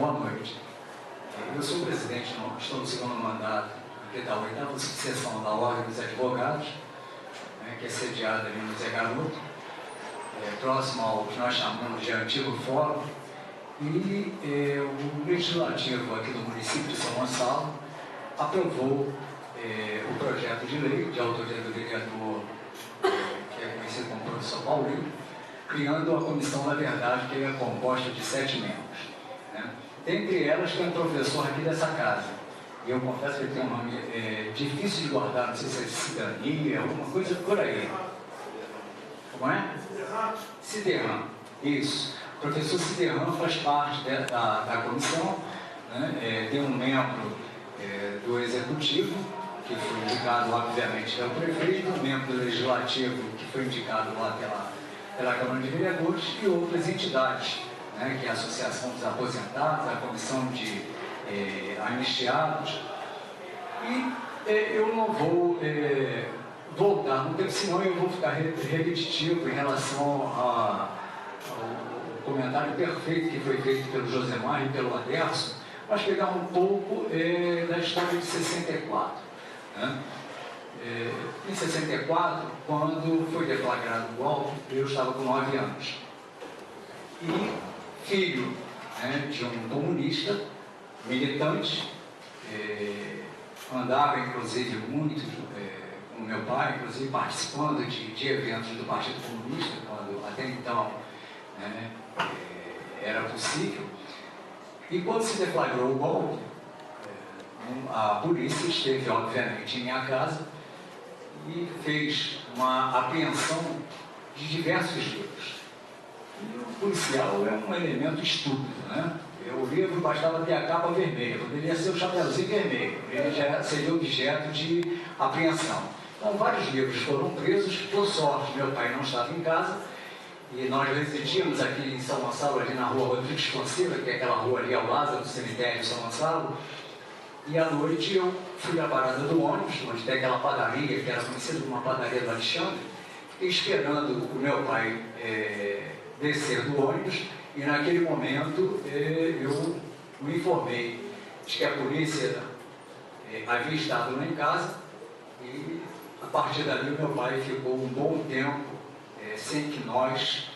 boa noite. Eu sou o presidente, estou no segundo mandato aqui da 8ª Subseção da Ordem dos Advogados, que é sediada ali no Zé Garoto, próximo ao que nós chamamos de Antigo Fórum, e o Legislativo aqui do município de São Gonçalo aprovou o projeto de lei de autoria do vereador, que é conhecido como professor Paulinho, criando a Comissão da Verdade, que é composta de 7 membros. Dentre elas tem um professor aqui dessa casa, e eu confesso que ele tem um nome difícil de guardar, não sei se é cidadania, alguma coisa por aí. Como é? Ciderran, isso. O professor Ciderran faz parte da comissão, né? Tem um membro do Executivo, que foi indicado, obviamente, pelo prefeito, um membro do Legislativo, que foi indicado lá pela Câmara de Vereadores, e outras entidades, né, que é a Associação dos Aposentados, a Comissão de Anistiados. E eu não vou voltar no tempo, senão eu vou ficar repetitivo em relação ao comentário perfeito que foi feito pelo Josemar e pelo Aderson, mas pegar um pouco da história de 64. Né? Em 64, quando foi deflagrado o golpe, eu estava com 9 anos. E filho, né, de um comunista, militante, andava inclusive muito com meu pai, inclusive participando de eventos do Partido Comunista, quando até então era possível. E quando se deflagrou o golpe, a polícia esteve, obviamente, em minha casa e fez uma apreensão de diversos livros. E o policial é um elemento estúpido, né? O livro bastava ter a capa vermelha, poderia ser o chapéuzinho vermelho, ele já seria objeto de apreensão. Então, vários livros foram presos. Por sorte, meu pai não estava em casa, e nós residíamos aqui em São Gonçalo, ali na rua Rodrigues Fonseca, que é aquela rua ali ao lado do cemitério de São Gonçalo. E à noite eu fui à parada do ônibus, onde tem aquela padaria, que era conhecida como uma padaria do Alexandre, fiquei esperando o meu pai descer do ônibus, e naquele momento eu me informei de que a polícia havia estado lá em casa, e a partir dali o meu pai ficou um bom tempo sem que nós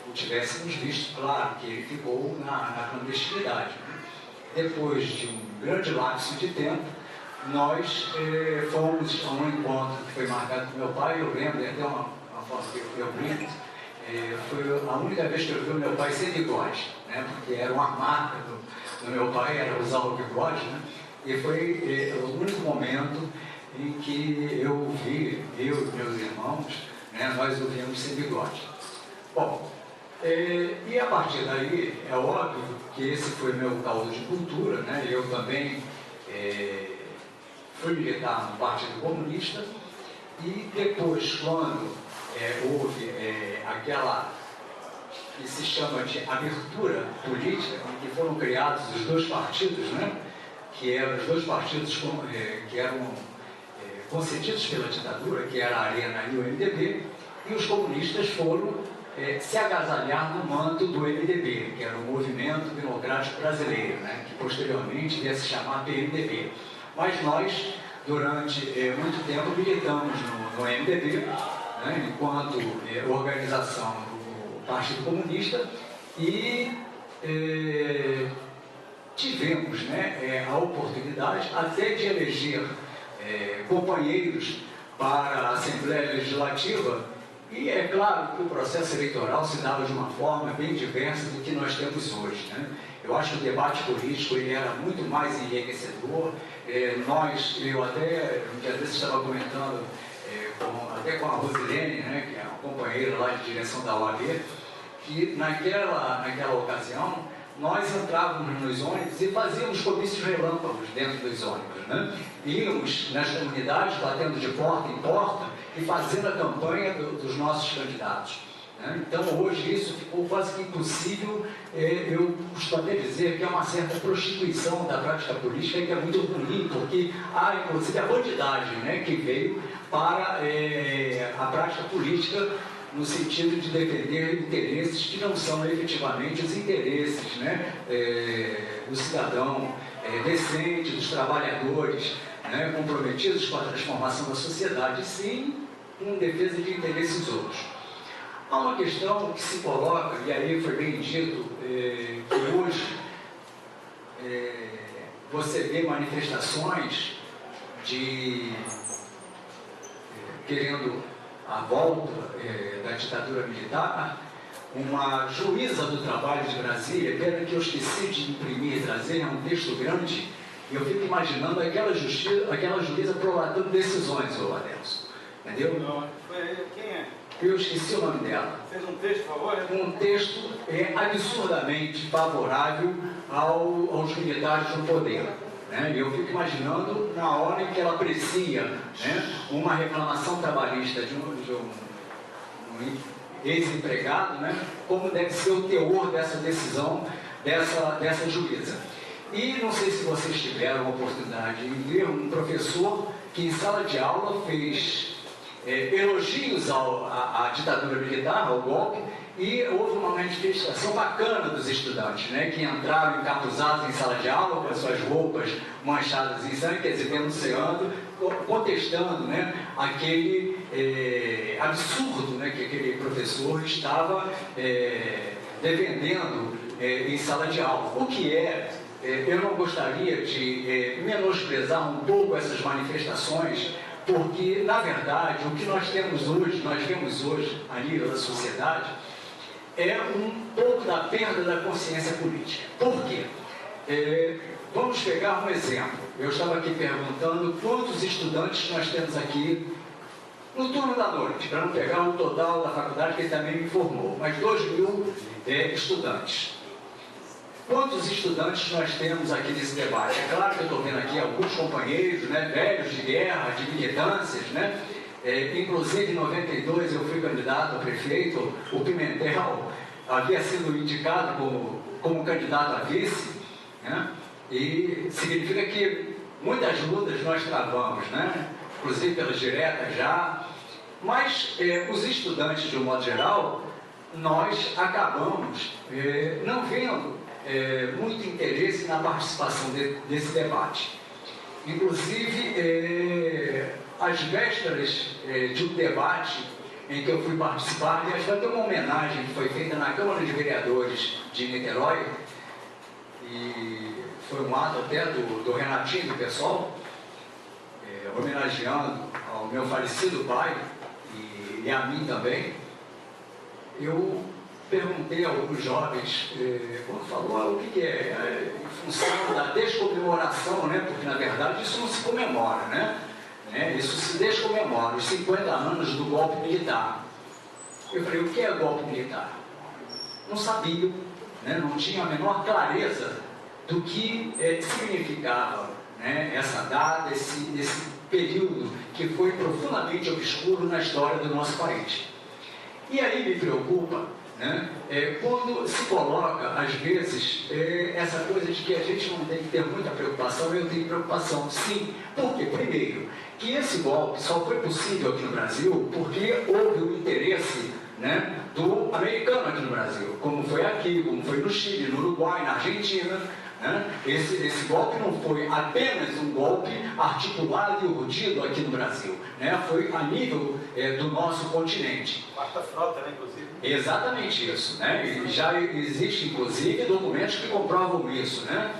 o tivéssemos visto. Claro que ele ficou na clandestinidade. Depois de um grande lapso de tempo, nós fomos a um encontro que foi marcado com meu pai. Eu lembro, até uma foto que eu brinco, foi a única vez que eu vi o meu pai sem bigode, né? Porque era uma marca do meu pai, era usar o bigode, né? E foi o único momento em que eu vi, eu e meus irmãos, né, nós o vimos sem bigode. Bom, e a partir daí, é óbvio que esse foi meu caldo de cultura, né? Eu também fui militar no Partido Comunista, e depois, quando houve aquela que se chama de abertura política, em que foram criados os dois partidos, né? Que eram os dois partidos que eram concedidos pela ditadura, que era a Arena e o MDB, e os comunistas foram se agasalhar no manto do MDB, que era o Movimento Democrático Brasileiro, né, que posteriormente ia se chamar PMDB. Mas nós, durante muito tempo, militamos no MDB, né, enquanto organização do Partido Comunista, e tivemos, né, a oportunidade até de eleger companheiros para a Assembleia Legislativa. E é claro que o processo eleitoral se dava de uma forma bem diversa do que nós temos hoje, né? Eu acho que o debate político ele era muito mais enriquecedor. Eu até, um dia desses, estava comentando até com a Rosilene, né, que é uma companheira lá de direção da OAB, que naquela ocasião nós entrávamos nos ônibus e fazíamos comícios relâmpagos dentro dos ônibus, né? Íamos nas comunidades, batendo de porta em porta e fazendo a campanha dos nossos candidatos, né? Então, hoje, isso ficou quase que impossível. Eu costumo até dizer que é uma certa prostituição da prática política, que é muito ruim, porque há, inclusive, a bandidagem, né, que veio para a prática política no sentido de defender interesses que não são efetivamente os interesses, né, do cidadão decente, dos trabalhadores, né, comprometidos com a transformação da sociedade, sim em defesa de interesses outros. Há uma questão que se coloca, e aí foi bem dito, que hoje você vê manifestações querendo a volta da ditadura militar. Uma juíza do trabalho de Brasília, pena que eu esqueci de imprimir e trazer, é um texto grande, e eu fico imaginando aquela juíza prolatando decisões, ô Adelson. Entendeu? Não, quem é? Eu esqueci o nome dela. Fez um texto, por favor? Um texto absurdamente favorável aos militares no poder. Né? Eu fico imaginando na hora em que ela aprecia, né, uma reclamação trabalhista de um ex-empregado, né, como deve ser o teor dessa decisão dessa juíza. E não sei se vocês tiveram a oportunidade de ver um professor que em sala de aula fez elogios à ditadura militar, ao golpe, e houve uma manifestação bacana dos estudantes, né, que entraram encapuzados em sala de aula com as suas roupas manchadas em sangue, quer dizer, denunciando, contestando, né, aquele absurdo, né, que aquele professor estava defendendo em sala de aula. O que eu não gostaria de menosprezar um pouco essas manifestações, porque, na verdade, o que nós vemos hoje a nível da sociedade é um pouco da perda da consciência política. Por quê? Vamos pegar um exemplo. Eu estava aqui perguntando quantos estudantes nós temos aqui no turno da noite, para não pegar o total da faculdade, que ele também me informou, mas 2.000 estudantes. Quantos estudantes nós temos aqui nesse debate? É claro que eu estou vendo aqui alguns companheiros, né, velhos de guerra, de militâncias, né? Inclusive em 92 eu fui candidato a prefeito, o Pimentel havia sido indicado como candidato a vice, né? E significa que muitas lutas nós travamos, né? Inclusive pelas diretas já, mas os estudantes, de um modo geral, nós acabamos não vendo muito interesse na participação desse debate. Inclusive, às vésperas de um debate em que eu fui participar, e vai ter uma homenagem que foi feita na Câmara de Vereadores de Niterói, e foi um ato até do Renatinho, do pessoal, homenageando ao meu falecido pai e a mim também. Eu perguntei a alguns jovens, quando falou o que é, em função da descomemoração, né? Porque na verdade isso não se comemora, né? Isso se descomemora, os 50 anos do golpe militar. Eu falei, o que é golpe militar? Não sabiam, né? Não tinham a menor clareza do que significava, né, essa data, esse período que foi profundamente obscuro na história do nosso país. E aí me preocupa, né, quando se coloca, às vezes, essa coisa de que a gente não tem que ter muita preocupação. Eu tenho preocupação, sim. Por quê? Primeiro, que esse golpe só foi possível aqui no Brasil porque houve o interesse, né, do americano aqui no Brasil, como foi aqui, como foi no Chile, no Uruguai, na Argentina. Né? Esse golpe não foi apenas um golpe articulado e urdido aqui no Brasil, né? Foi a nível do nosso continente. Quarta frota, né, inclusive? Exatamente isso, né? E já existe, inclusive, documentos que comprovam isso, né?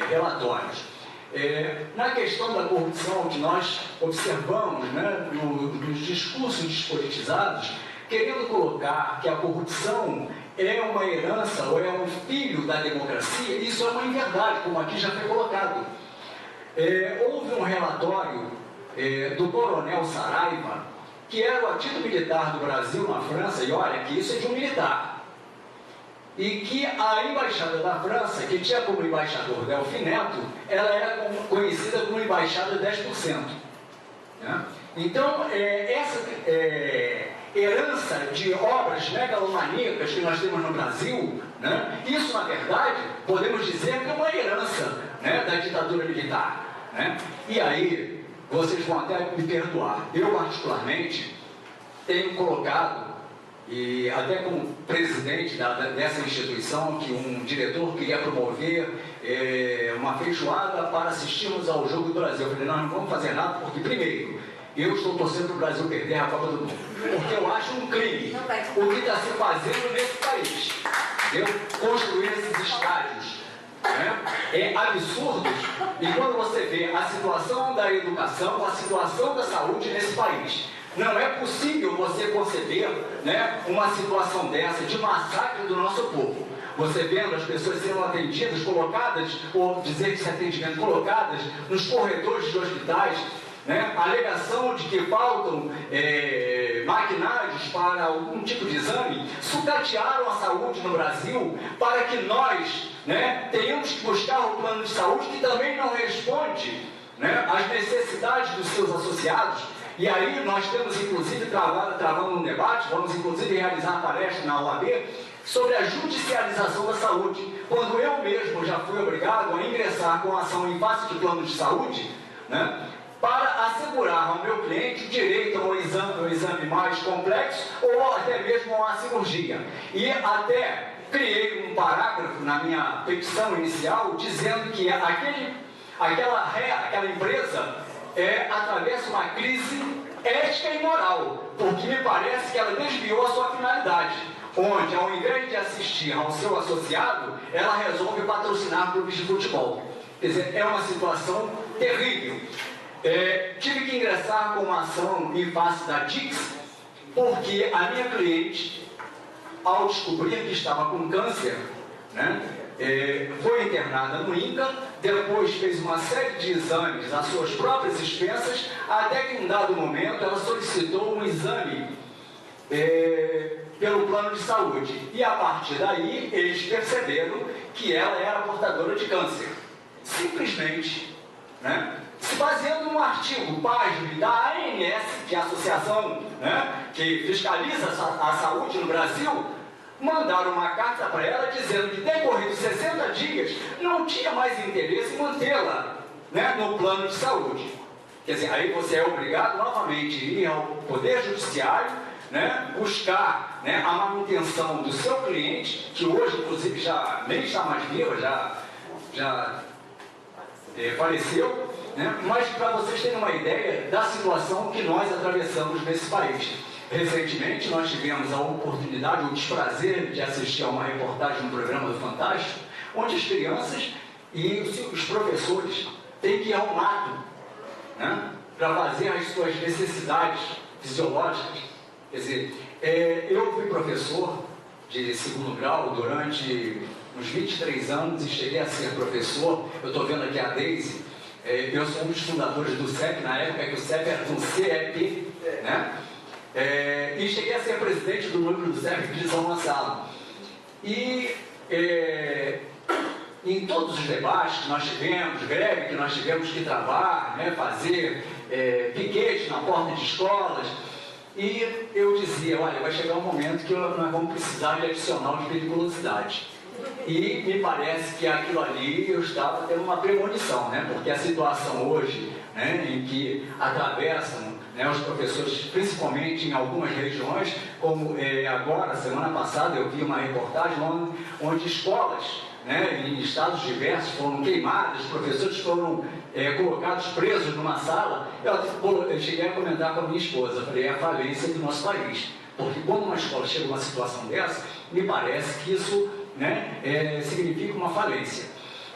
Relatórios. Na questão da corrupção que nós observamos, né, nos discursos despolitizados, querendo colocar que a corrupção é uma herança ou é um filho da democracia, isso é uma inverdade, como aqui já foi colocado. Houve um relatório do coronel Saraiva, que era o ativo militar do Brasil na França, e olha que isso é de um militar, e que a embaixada da França, que tinha como embaixador Delfim Neto, ela era conhecida como embaixada 10%. Né? Então, essa herança de obras megalomaníacas que nós temos no Brasil, né? Isso, na verdade, podemos dizer que é uma herança, né, da ditadura militar. Né? E aí, vocês vão até me perdoar, eu particularmente tenho colocado e até como presidente dessa instituição, que um diretor queria promover uma feijoada para assistirmos ao Jogo do Brasil. Eu falei, nós não vamos fazer nada, porque primeiro, eu estou torcendo para o Brasil perder a Copa do Mundo, porque eu acho um crime o que está se fazendo nesse país, entendeu? Construir esses estádios, né? É absurdo. E quando você vê a situação da educação, a situação da saúde nesse país, não é possível você conceber, né, uma situação dessa de massacre do nosso povo. Você vendo as pessoas sendo atendidas, colocadas, ou dizer que esse atendimento, colocadas nos corredores de hospitais, né, a alegação de que faltam maquinários para algum tipo de exame, sucatearam a saúde no Brasil para que nós, né, tenhamos que buscar um plano de saúde que também não responde, né, às necessidades dos seus associados. E aí nós temos inclusive travando um debate, vamos inclusive realizar uma palestra na OAB sobre a judicialização da saúde, quando eu mesmo já fui obrigado a ingressar com ação em face de planos de saúde, né, para assegurar ao meu cliente o direito a um exame mais complexo ou até mesmo a uma cirurgia. E até criei um parágrafo na minha petição inicial dizendo que aquela empresa atravessa uma crise ética e moral, porque me parece que ela desviou a sua finalidade, onde ao invés de assistir ao seu associado, ela resolve patrocinar clubes de futebol. Quer dizer, é uma situação terrível. Tive que ingressar com uma ação em face da Dix, porque a minha cliente, ao descobrir que estava com câncer, né, foi internada no INCA, depois fez uma série de exames às suas próprias expensas, até que em um dado momento ela solicitou um exame pelo plano de saúde. E a partir daí eles perceberam que ela era portadora de câncer. Simplesmente, né, se baseando num artigo, página da ANS, que é a associação, né, que fiscaliza a saúde no Brasil, mandaram uma carta para ela dizendo que decorridos 60 dias não tinha mais interesse em mantê-la, né, no plano de saúde. Quer dizer, aí você é obrigado novamente a ir ao Poder Judiciário, né, buscar, né, a manutenção do seu cliente, que hoje inclusive já nem está mais viva, já faleceu, né, mas para vocês terem uma ideia da situação que nós atravessamos nesse país. Recentemente nós tivemos a oportunidade, o desprazer de assistir a uma reportagem no programa do Fantástico, onde as crianças e os professores têm que ir ao mato, né, para fazer as suas necessidades fisiológicas. Quer dizer, eu fui professor de segundo grau durante uns 23 anos e cheguei a ser professor. Eu estou vendo aqui a Deise, eu sou um dos fundadores do CEP, na época que o CEP era um CEP, né? E cheguei a ser presidente do núcleo do CEP de São Gonçalo. E em todos os debates que nós tivemos, greve que nós tivemos que travar, né, fazer piquete na porta de escolas, e eu dizia, olha, vai chegar um momento que nós vamos precisar de adicional de periculosidade. E me parece que aquilo ali eu estava tendo uma premonição, né, porque a situação hoje, né, em que atravessam, né, os professores, principalmente em algumas regiões, como agora, semana passada, eu vi uma reportagem onde escolas, né, em estados diversos foram queimadas, professores foram colocados presos numa sala. Eu cheguei a comentar com a minha esposa, falei, é a falência do nosso país, porque quando uma escola chega a uma situação dessa, me parece que isso, né, significa uma falência.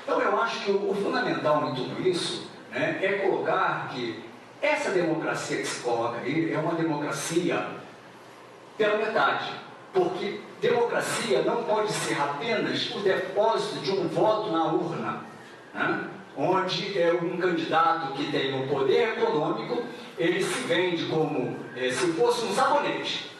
Então eu acho que o fundamental em tudo isso, né, é colocar que essa democracia que se coloca aí é uma democracia pela metade, porque democracia não pode ser apenas o depósito de um voto na urna, né, onde um candidato que tem um poder econômico, ele se vende como se fosse um sabonete.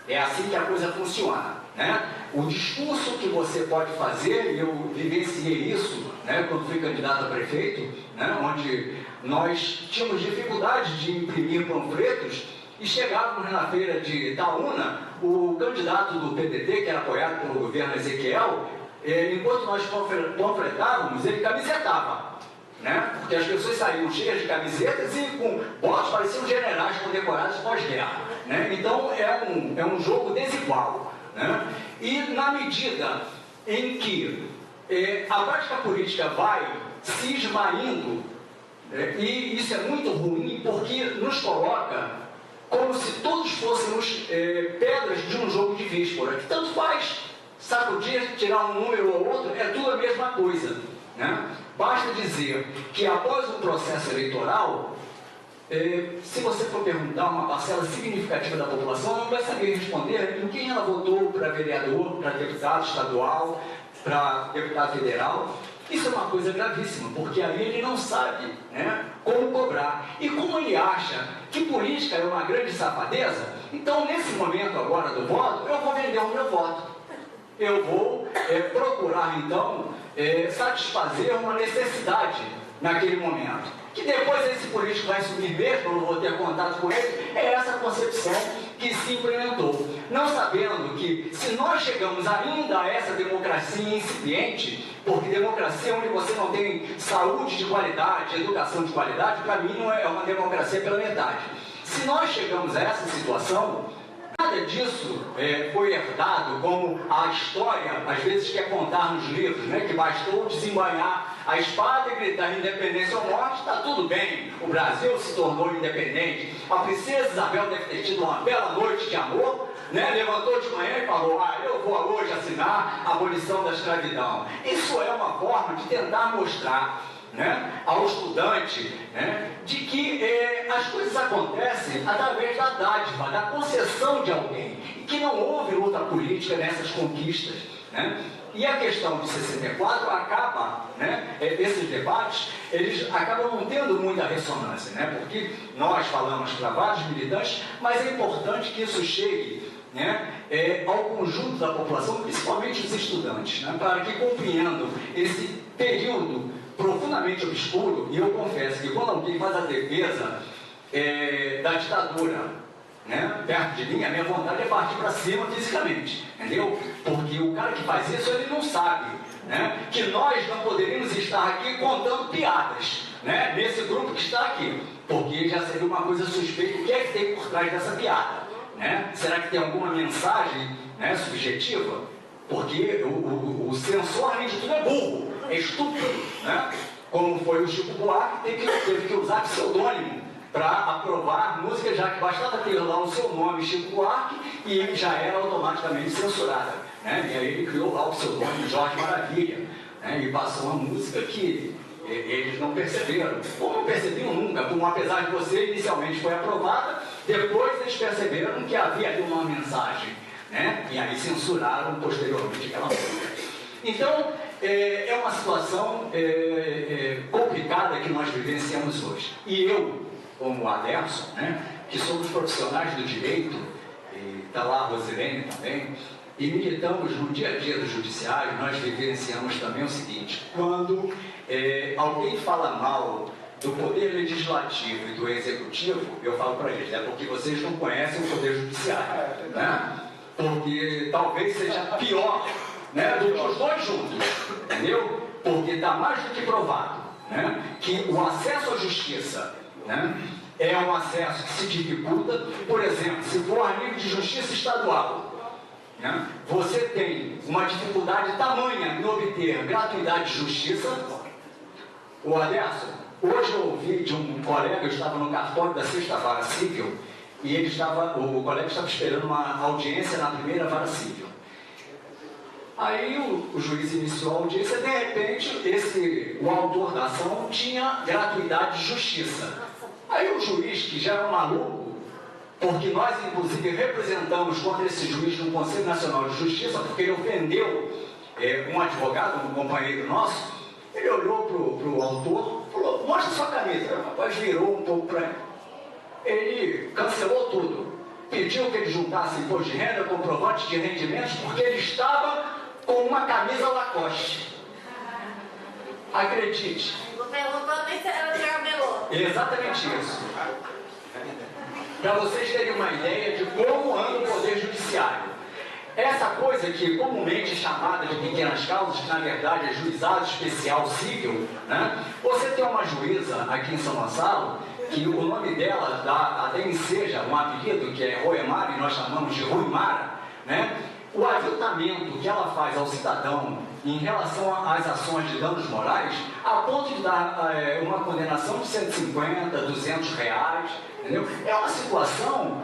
É assim que a coisa funciona, né? O discurso que você pode fazer, e eu vivenciei isso, né, quando fui candidato a prefeito, né, onde nós tínhamos dificuldade de imprimir panfletos e chegávamos na feira de Itaúna, o candidato do PDT, que era apoiado pelo governo Ezequiel, enquanto nós panfletávamos, ele camisetava, né, porque as pessoas saíam cheias de camisetas e com botas, pareciam generais condecorados pós-guerra. né? Então é um jogo desigual, né? E na medida em que a prática política vai se esvaindo, e isso é muito ruim porque nos coloca como se todos fôssemos pedras de um jogo de víspora, que tanto faz sacudir, tirar um número ou outro, é tudo a mesma coisa, né? Basta dizer que após um processo eleitoral, se você for perguntar a uma parcela significativa da população, não vai saber responder em quem ela votou para vereador, para deputado estadual, para deputado federal. Isso é uma coisa gravíssima, porque aí ele não sabe, né, como cobrar. E como ele acha que política é uma grande safadeza, então nesse momento agora do voto, eu vou vender o meu voto. Eu vou procurar então satisfazer uma necessidade naquele momento. Que depois esse político vai sumir mesmo, eu não vou ter contato com ele, é essa concepção que se implementou. Não sabendo que se nós chegamos ainda a essa democracia incipiente, porque democracia onde você não tem saúde de qualidade, educação de qualidade, para mim não é uma democracia pela metade. Se nós chegamos a essa situação, nada disso foi herdado, como a história às vezes quer contar nos livros, né? Que bastou desembainhar a espada e gritar independência ou morte, está tudo bem, o Brasil se tornou independente, a princesa Isabel deve ter tido uma bela noite de amor, né? Levantou de manhã e falou, eu vou hoje assinar a abolição da escravidão. Isso é uma forma de tentar mostrar, né, ao estudante, né, de que as coisas acontecem através da dádiva, da concessão de alguém, e que não houve luta política nessas conquistas, né? E a questão de 64 acaba, né, esses debates, eles acabam não tendo muita ressonância, né, porque nós falamos para vários militantes, mas é importante que isso chegue, né, ao conjunto da população, principalmente os estudantes, né, para que compreendam esse período profundamente obscuro. E eu confesso que quando alguém faz a defesa da ditadura, né, perto de mim, a minha vontade é partir para cima fisicamente, entendeu? Porque o cara que faz isso, ele não sabe, né, que nós não poderíamos estar aqui contando piadas, né, nesse grupo que está aqui, porque já seria uma coisa suspeita. O que é que tem por trás dessa piada, né? Será que tem alguma mensagem, né, subjetiva? Porque o censor, além de tudo, é burro, é estúpido, né? Como foi o Chico Buarque, teve que usar pseudônimo para aprovar música, já que bastava ter lá o seu nome, Chico Buarque, e ele já era automaticamente censurada, né? E aí ele criou lá o pseudônimo Jorge Maravilha, né? E passou uma música que eles não perceberam, ou não percebiam nunca, como apesar de você inicialmente foi aprovada, depois eles perceberam que havia ali uma mensagem, né? E aí censuraram posteriormente aquela música. Então, é uma situação complicada que nós vivenciamos hoje. E eu, como Aderson, né, que somos profissionais do direito, e está lá a Rosilene também, e militamos no dia a dia do judiciário, nós vivenciamos também o seguinte: quando alguém fala mal do poder legislativo e do executivo, eu falo para eles, é porque vocês não conhecem o poder judiciário, né? Porque talvez seja pior, né, do que os dois juntos, entendeu? Porque está mais do que provado, né, que o acesso à justiça, né, é um acesso que se dificulta. Por exemplo, se for a nível de justiça estadual, né, você tem uma dificuldade tamanha em obter gratuidade de justiça. O Aderson, hoje eu ouvi de um colega, eu estava no cartório da 6ª Vara Civil, e o colega estava esperando uma audiência na 1ª Vara Civil. Aí o juiz iniciou a audiência, de repente, o autor da ação tinha gratuidade de justiça. Aí o juiz, que já era um maluco, porque nós, inclusive, representamos contra esse juiz no Conselho Nacional de Justiça, porque ele ofendeu um advogado, um companheiro nosso, ele olhou para o autor e falou: mostra sua camisa. O rapaz virou um pouco para ele. Ele cancelou tudo. Pediu que ele juntasse imposto de renda, comprovante de rendimentos, porque ele estava com uma camisa Lacoste. Acredite. Perguntou nem se era de camelô. Exatamente isso. Para vocês terem uma ideia de como anda o poder judiciário. Essa coisa que comumente é chamada de pequenas causas, que na verdade é juizado especial civil, né? Você tem uma juíza aqui em São Gonçalo que o nome dela até enseja um apelido, que é Roemara, e nós chamamos de Ruimara, né? O aviltamento que ela faz ao cidadão em relação às ações de danos morais, a ponto de dar uma condenação de 150, 200 reais, entendeu? É uma situação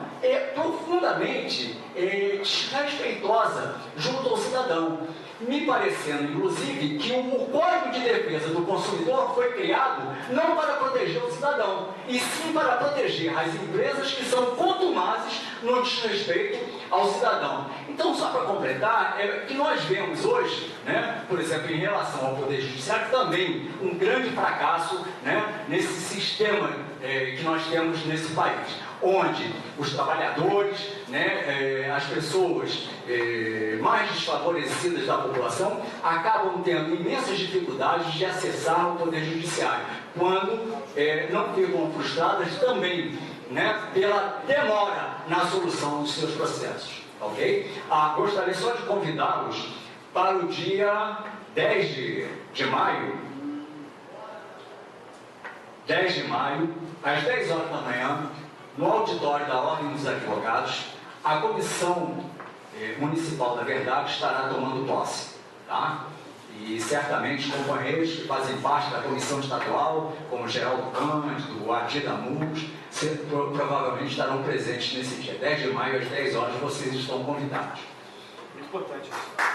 profundamente desrespeitosa junto ao cidadão. Me parecendo, inclusive, que o Código de Defesa do Consumidor foi criado não para proteger o cidadão, e sim para proteger as empresas que são contumazes no desrespeito ao cidadão. Então, só para completar, que nós vemos hoje, né, por exemplo, em relação ao Poder Judiciário, também um grande fracasso, né, nesse sistema que nós temos nesse país, onde os trabalhadores, né, as pessoas mais desfavorecidas da população acabam tendo imensas dificuldades de acessar o Poder Judiciário, quando não ficam frustradas também, né, pela demora na solução dos seus processos, ok? Gostaria só de convidá-los para o dia 10 de maio, às 10 horas da manhã, no auditório da Ordem dos Advogados, a Comissão Municipal da Verdade estará tomando posse, tá? E certamente companheiros que fazem parte da Comissão Estadual, como Geraldo Cândido, o Adi Damus, provavelmente estarão presentes nesse dia. 10 de maio, às 10 horas, vocês estão convidados. Muito importante isso.